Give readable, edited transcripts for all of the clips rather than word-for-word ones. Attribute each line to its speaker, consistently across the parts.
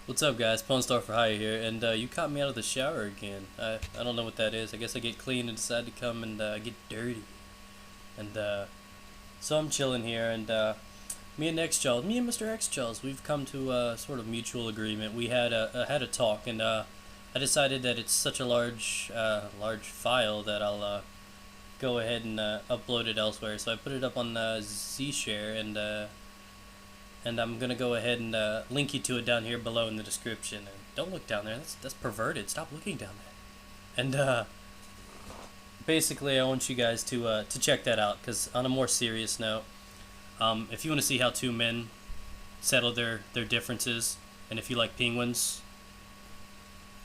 Speaker 1: What's up, guys? Pwnstar for Hire here, and you caught me out of the shower again. I don't know what that is. I guess I get clean and decide to come and get dirty. And so I'm chilling here, and me and Mr. X Charles, we've come to a sort of mutual agreement. We had a talk, and I decided that it's such a large file that I'll go ahead and upload it elsewhere. So I put it up on Zshare, and I'm gonna go ahead and link you to it down here below in the description. And don't look down there. That's perverted. Stop looking down there. And basically, I want you guys to check that out. Because on a more serious note, if you want to see how two men settle their differences, and if you like penguins,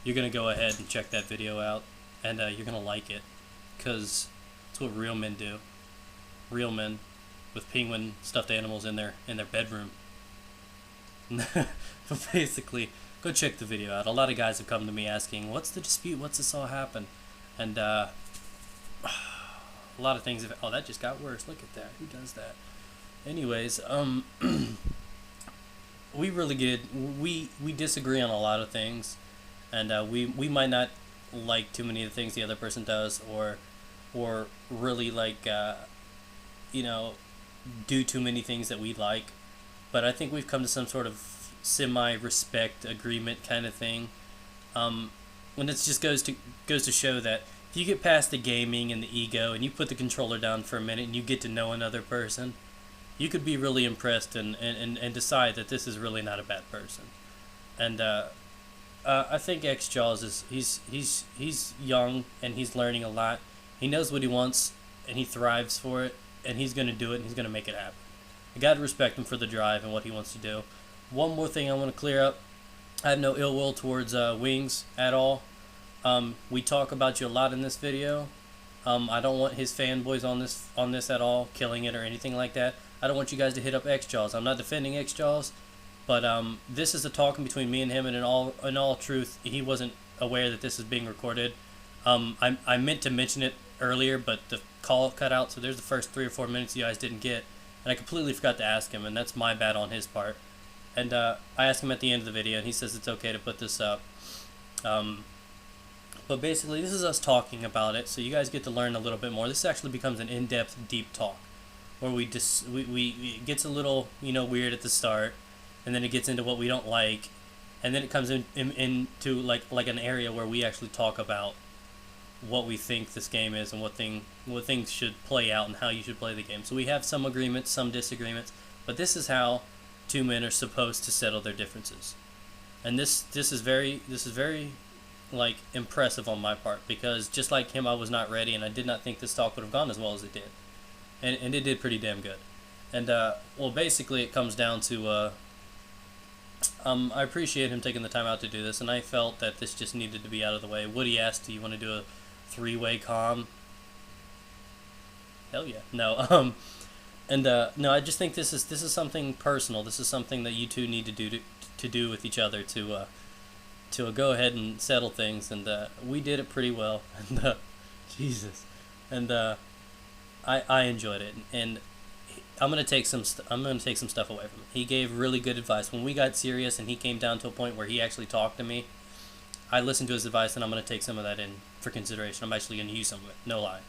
Speaker 1: you're gonna go ahead and check that video out, and you're gonna like it, because it's what real men do. Real men with penguin stuffed animals in their bedroom. But basically, go check the video out. A lot of guys have come to me asking, "What's the dispute? What's this all happen?" And a lot of things have. Oh, that just got worse. Look at that. Who does that? Anyways, we really get we disagree on a lot of things, and we might not like too many of the things the other person does, or really like you know do too many things that we like. But I think we've come to some sort of semi-respect agreement kind of thing. And it just goes to show that if you get past the gaming and the ego, and you put the controller down for a minute, and you get to know another person, you could be really impressed and decide that this is really not a bad person. And I think X Jaws he's young, and he's learning a lot. He knows what he wants, and he thrives for it, and he's gonna do it, and he's gonna make it happen. I gotta respect him for the drive and what he wants to do. One more thing I want to clear up: I have no ill will towards Wings at all. We talk about you a lot in this video. I don't want his fanboys on this at all, killing it or anything like that. I don't want you guys to hit up X Jaws. I'm not defending X Jaws, but this is a talking between me and him, and in all truth, he wasn't aware that this is being recorded. I meant to mention it earlier, but the call cut out, so there's the first 3 or 4 minutes you guys didn't get. And I completely forgot to ask him, and that's my bad on his part. And I asked him at the end of the video, and he says it's okay to put this up. But basically, this is us talking about it, so you guys get to learn a little bit more. This actually becomes an in-depth, deep talk, where we it gets a little weird at the start, and then it gets into what we don't like, and then it comes into like an area where we actually talk about what we think this game is, and what things should play out, and how you should play the game. So we have some agreements, some disagreements, but this is how two men are supposed to settle their differences. And this is very like impressive on my part, because just like him, I was not ready, and I did not think this talk would have gone as well as it did, and it did pretty damn good. And well, basically it comes down to I appreciate him taking the time out to do this, and I felt that this just needed to be out of the way. Woody asked, "Do you want to do a three-way comm?" Hell yeah. No. And no, I just think this is something personal. This is something that you two need to do with each other to go ahead and settle things. And we did it pretty well. And Jesus. And I enjoyed it. And I'm gonna take some stuff away from him. He gave really good advice when we got serious, and he came down to a point where he actually talked to me. I listened to his advice, and I'm going to take some of that in for consideration. I'm actually going to use some of it, no lie.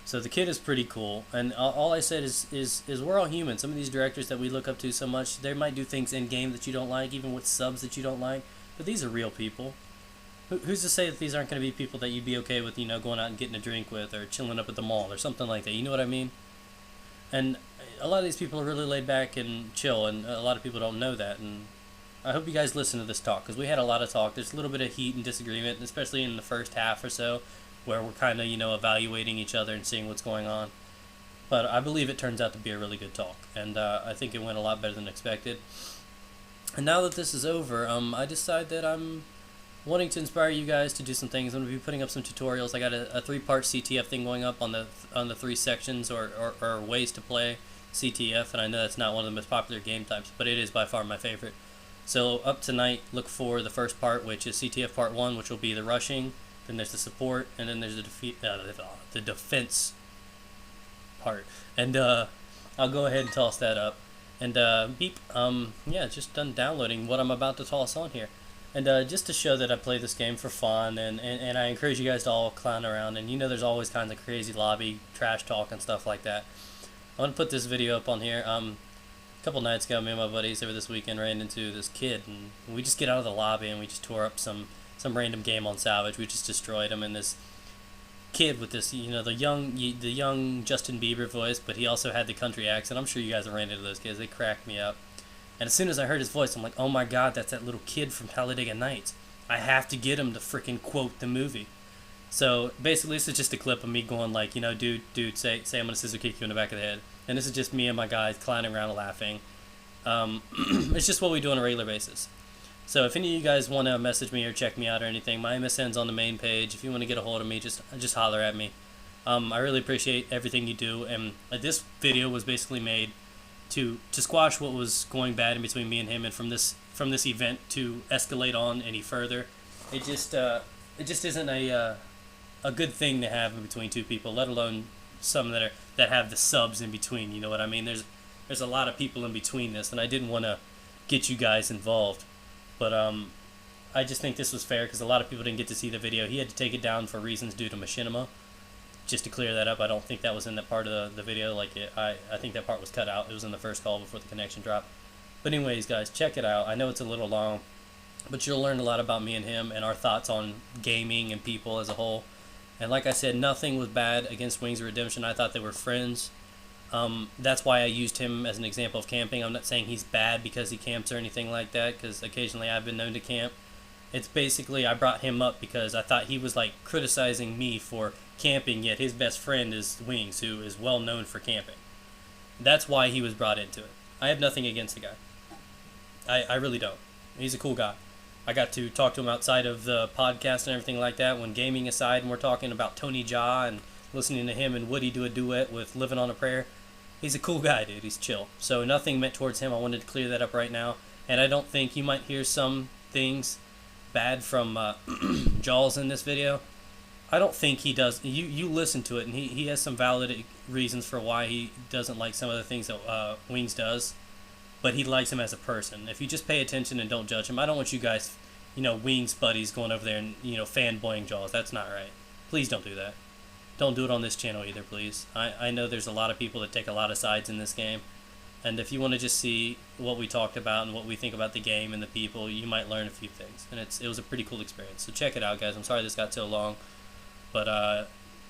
Speaker 1: So the kid is pretty cool, and all I said is we're all human. Some of these directors that we look up to so much, they might do things in-game that you don't like, even with subs that you don't like, but these are real people. Who's to say that these aren't going to be people that you'd be okay with, going out and getting a drink with, or chilling up at the mall, or something like that, you know what I mean? And a lot of these people are really laid back and chill, and a lot of people don't know that, and I hope you guys listen to this talk, because we had a lot of talk. There's a little bit of heat and disagreement, especially in the first half or so, where we're kind of, evaluating each other and seeing what's going on. But I believe it turns out to be a really good talk, and I think it went a lot better than expected. And now that this is over, I decide that I'm wanting to inspire you guys to do some things. I'm going to be putting up some tutorials. I got a 3-part CTF thing going up on the 3 sections or ways to play CTF, and I know that's not one of the most popular game types, but it is by far my favorite. So up tonight, look for the first part, which is CTF Part 1, which will be the rushing. Then there's the support, and then there's the defense part. And I'll go ahead and toss that up. And beep, yeah, just done downloading what I'm about to toss on here. And just to show that I play this game for fun, and I encourage you guys to all clown around. And you know, there's always kinds of crazy lobby trash talk and stuff like that. I want to put this video up on here. A couple nights ago, me and my buddies over this weekend ran into this kid, and we just get out of the lobby and we just tore up some random game on Salvage. We just destroyed him, and this kid with this, you know, the young Justin Bieber voice, but he also had the country accent. I'm sure you guys have ran into those kids. They cracked me up. And as soon as I heard his voice, I'm like, oh my god, that's that little kid from Talladega Nights. I have to get him to freaking quote the movie. So basically, this is just a clip of me going like, you know, dude, say I'm gonna scissor kick you in the back of the head. And this is just me and my guys clowning around and laughing. It's just what we do on a regular basis. So if any of you guys want to message me or check me out or anything, my MSN's on the main page. If you want to get a hold of me, just holler at me. I really appreciate everything you do. And this video was basically made to squash what was going bad in between me and him, and from this event to escalate on any further. It just isn't a good thing to have in between two people, let alone some that have the subs in between. You know what I mean? There's a lot of people in between this, and I didn't want to get you guys involved. But I just think this was fair because a lot of people didn't get to see the video. He had to take it down for reasons due to machinima. Just to clear that up, I don't think that was in that part of the video. I think that part was cut out. It was in the first call before the connection dropped. But anyways, guys, check it out. I know it's a little long, but you'll learn a lot about me and him and our thoughts on gaming and people as a whole. And like I said, nothing was bad against Wings of Redemption. I thought they were friends. That's why I used him as an example of camping. I'm not saying he's bad because he camps or anything like that, because occasionally I've been known to camp. It's basically I brought him up because I thought he was like criticizing me for camping, yet his best friend is Wings, who is well known for camping. That's why he was brought into it. I have nothing against the guy. I really don't. He's a cool guy. I got to talk to him outside of the podcast and everything like that, when gaming aside, and we're talking about Tony Jaa and listening to him and Woody do a duet with Living on a Prayer. He's a cool guy, dude. He's chill. So nothing meant towards him. I wanted to clear that up right now. And I don't think you might hear some things bad from Jaws in this video. I don't think he does. You listen to it, and he has some valid reasons for why he doesn't like some of the things that Wings does. But he likes him as a person. If you just pay attention and don't judge him, I don't want you guys, you know, Wings buddies going over there and, you know, fanboying Jaws. That's not right. Please don't do that. Don't do it on this channel either, please. I know there's a lot of people that take a lot of sides in this game. And if you want to just see what we talked about and what we think about the game and the people, you might learn a few things. And it was a pretty cool experience. So check it out, guys. I'm sorry this got so long. But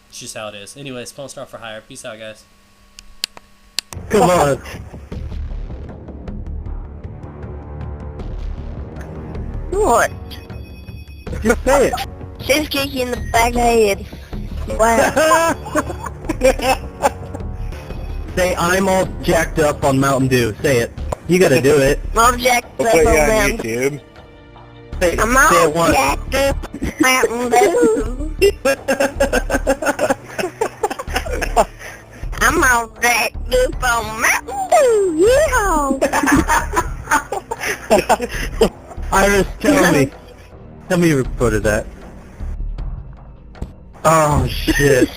Speaker 1: it's just how it is. Anyway, Spawn Star for hire. Peace out, guys.
Speaker 2: Come on.
Speaker 3: What?
Speaker 2: Just say it.
Speaker 3: Just kick you in the back of the head. Wow.
Speaker 2: Say, I'm all jacked up on Mountain Dew. Say it. You gotta do it.
Speaker 3: I'm jacked
Speaker 4: We'll
Speaker 3: up
Speaker 4: put you
Speaker 3: on
Speaker 4: on
Speaker 3: them.
Speaker 4: YouTube.
Speaker 2: Say,
Speaker 3: I'm
Speaker 2: say
Speaker 3: all
Speaker 2: it once.
Speaker 3: jacked up Mountain Dew. I'm all jacked up on Mountain Dew. Yeehaw.
Speaker 2: Iris, tell me. Tell me you recorded that. Oh, shit.